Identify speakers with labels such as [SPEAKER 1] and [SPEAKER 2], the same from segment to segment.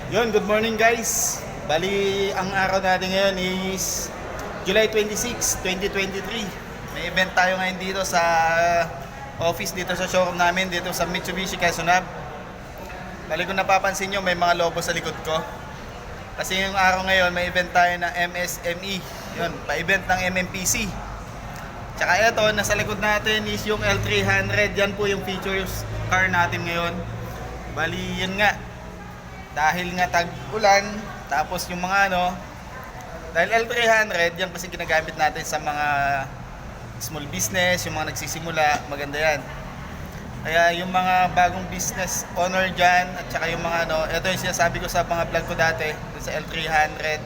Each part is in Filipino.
[SPEAKER 1] Yun, good morning guys. Bali, ang araw natin ngayon is July 26, 2023. May event tayo ngayon dito sa office, dito sa showroom namin, dito sa Mitsubishi Quezon Hub. Bali, kung napapansin nyo, may mga lobo sa likod ko. Kasi yung araw ngayon, may event tayo ng MSME. Yun, pa-event ng MMPC. Tsaka ito, nasa likod natin is yung L300. Yan po yung features car natin ngayon. Bali, yun nga. Dahil nga tag-ulan, tapos yung mga dahil L300, yan kasi ginagamit natin sa mga small business, yung mga nagsisimula, maganda yan. Kaya yung mga bagong business owner dyan, at saka yung mga ito yung sinasabi ko sa mga vlog ko dati, sa L300,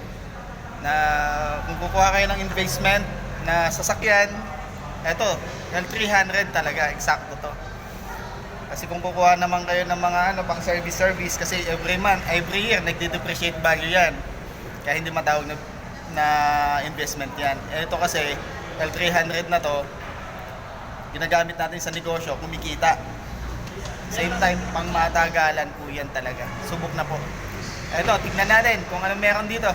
[SPEAKER 1] na kung kukuha kayo ng investment na sasakyan, ito, L300 talaga, eksakto to. Kasi kung kukuha naman kayo ng mga pang service kasi every year nagde-depreciate value yan. Kaya hindi matawag na investment yan. Ito kasi L300 na to, ginagamit natin sa negosyo, kumikita. Same time, pang matagalan po yan talaga. Subok na po. Ito, tignan natin kung anong meron dito.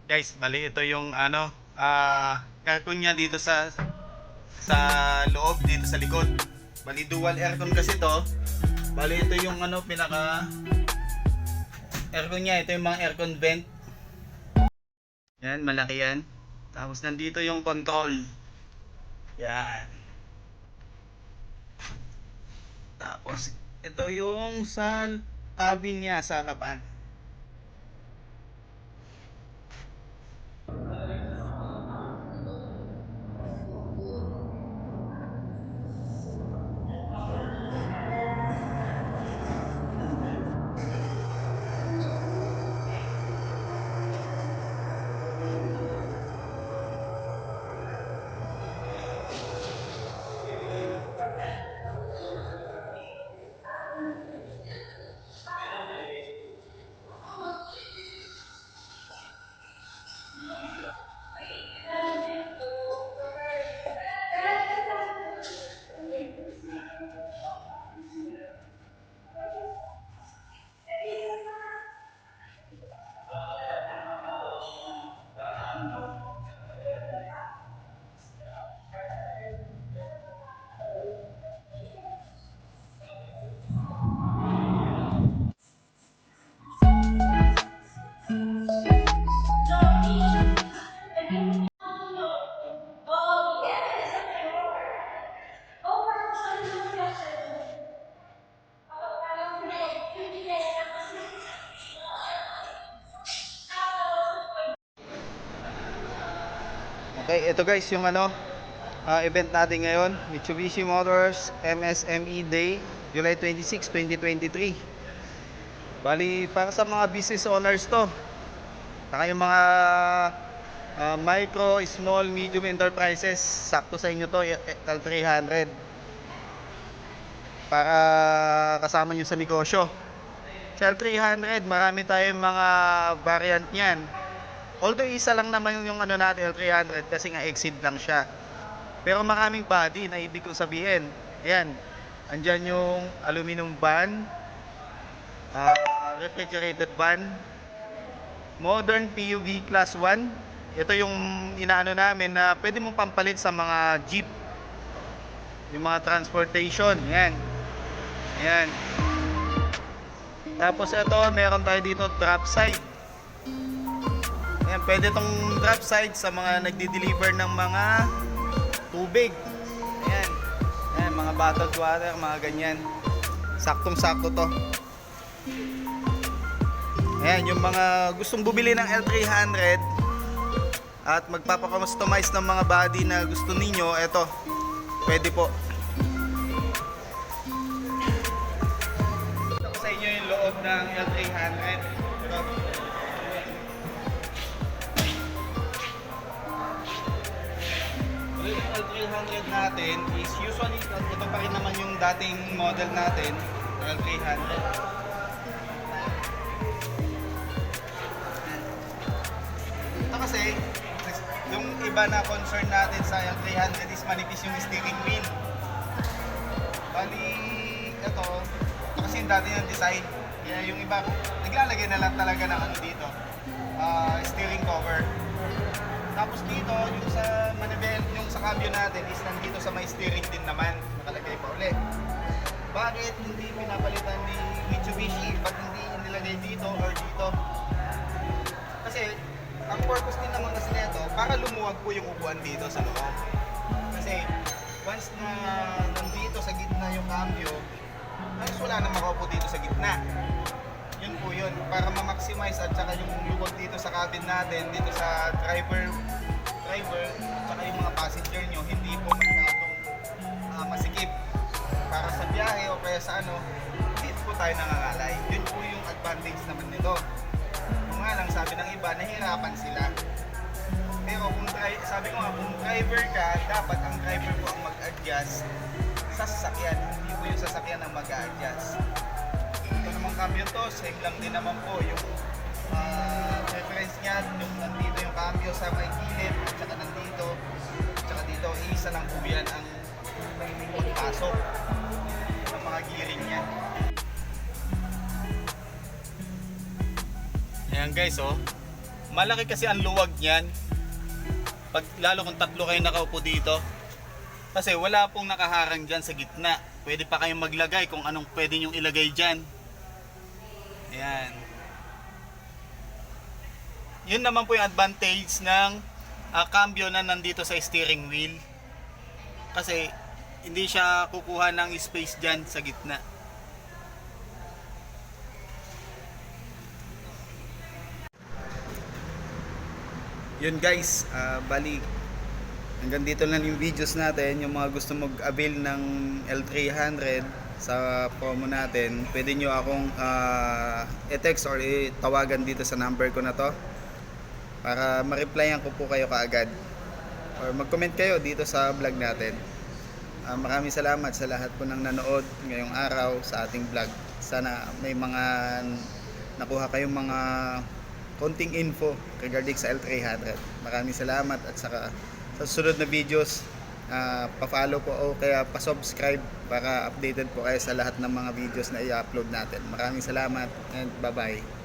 [SPEAKER 1] Guys, bali ito yung aircon niya dito sa loob, dito sa likod. Bali dual aircon kasi to. Bali ito yung pinaka aircon niya, ito yung mga aircon vent. Yan, malaki yan. Tapos nandito yung control. Yan. Tapos ito yung sa cabin niya sa harapan. Okay, ito guys yung event natin ngayon, Mitsubishi Motors MSME Day, July 26, 2023. Bali, para sa mga business owners to. Saka yung mga micro, small, medium enterprises, sakto sa inyo to, L300. Para kasama nyo sa negosyo. Sa L300, marami tayong mga variant niyan. Although isa lang naman yung natin L300 kasi nga exceed lang siya. Pero maraming body na ibig kong sabihin. Ayan. Andyan yung aluminum van, refrigerated van, modern PUV class 1. Ito yung inaano namin na pwede mong pampalit sa mga jeep. Yung mga transportation. Ayan. Ayan. Tapos ito, meron tayo dito drop side. Ayan, pwede tong drop side sa mga nagdi-deliver ng mga tubig. Ayan. Ayan, mga bottled water, mga ganyan. Saktong-sakto to. Ayan, yung mga gustong bumili ng L300 at magpapa-customize ng mga body na gusto ninyo, eto, pwede po. Ito sa inyo yung loob ng L300. Ito. Yung L300 natin is usually, ito pa rin naman yung dating model natin, L300. Ito kasi, yung iba na concern natin sa L300 is manipis yung steering wheel. Bali, ito kasi yung dati yung design. Kaya yung iba, naglalagay na lang talaga ng ano dito, steering cover. Tapos dito, yung sa manibel, yung sa cambio natin is nandito sa may steering din naman, nakalagay pa ulit. Bakit hindi pinapalitan ni Mitsubishi? Ba't hindi nilagay dito or dito? Kasi, ang purpose din naman kasi nito, para lumuwag po yung upuan dito sa loob. Kasi, once na nandito sa gitna yung cambio, halos wala na makaupo dito sa gitna. Yun po yun, para ma-maximize at saka yung luwag dito sa cabin natin, dito sa driver, saka yung mga passenger nyo, hindi po masyadong masikip. Para sa biyahe o kaya sa ano, hindi po tayo nangangalay. Yun po yung advantage naman nito. Kung nga lang, sabi ng iba, nahirapan sila. Pero kung sabi ko nga, kung driver ka, dapat ang driver po ang mag-adjust sa sasakyan, hindi po yung sasakyan ang mag-adjust. Ito namang cambio to, same lang din naman po yung reference niya, yung nandito yung cambio sa may gilid, at saka nandito, at saka dito, isa lang po yan ang pagpasok ng mga gearing niya. Ayan guys, oh, malaki kasi ang luwag niyan, pag, lalo kung tatlo kayo nakaupo dito, kasi wala pong nakaharang dyan sa gitna. Pwede pa kayong maglagay kung anong pwede nyong ilagay dyan. Ayan. Yun naman po yung advantage ng cambio na nandito sa steering wheel. Kasi hindi siya kukuha ng space dyan sa gitna. Yun guys, bali hanggang dito lang yung videos natin. Yung mga gusto mag-avail ng L300 sa promo natin, pwede nyo akong i-text or tawagan dito sa number ko na to para ma-replyan ko po kayo kaagad or mag-comment kayo dito sa vlog natin. Maraming salamat sa lahat po ng nanood ngayong araw sa ating vlog. Sana may mga nakuha kayong mga konting info regarding sa L300. Maraming salamat at saka sa susunod na videos, pa-follow po o kaya pa-subscribe para updated po kayo sa lahat ng mga videos na i-upload natin. Maraming salamat and bye-bye.